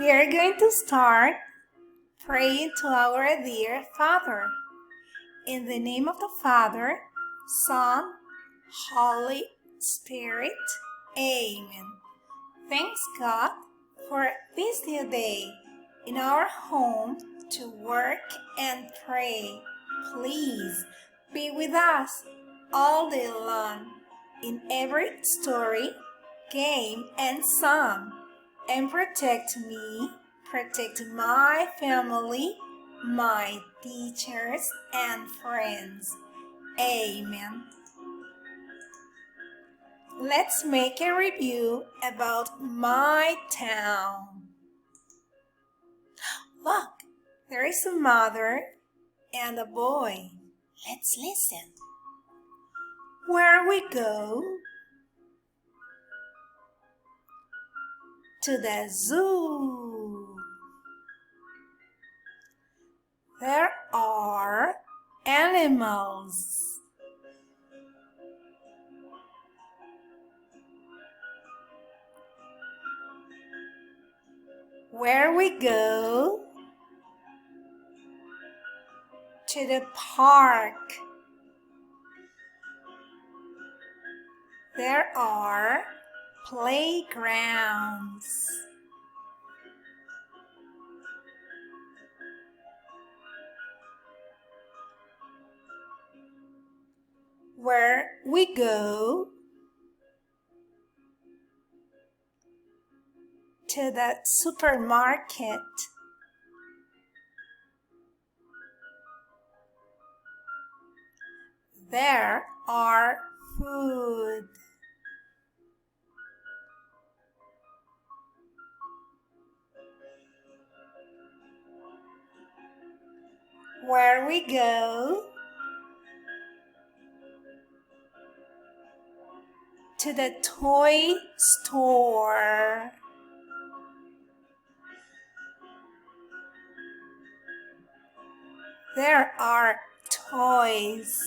We are going to start praying to our dear Father. In the name of the Father, Son, Holy Spirit. Amen. Thanks God for this new day in our home to work and pray. Please be with us all day long in every story, game, and song, and protect me, protect my family, my teachers, and friends. Amen. Let's make a review about my town. Look, there is a mother and a boy. Let's listen. Where we go? To the zoo. There are animals. Where we go? To the park. There are playgrounds. Where we go? To the supermarket. There are food. Where we go? To the toy store. There are toys.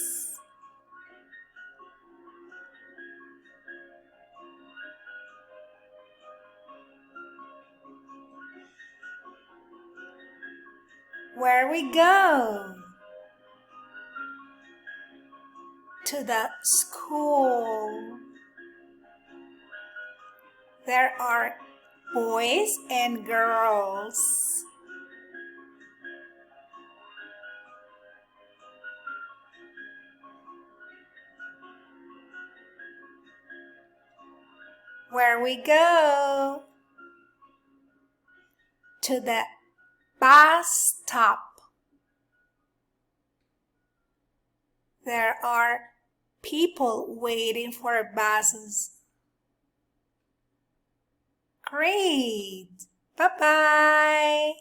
Where we go? To the school. There are boys and girls. Where we go? To the bus stop. There are people waiting for buses. Great! Bye-bye!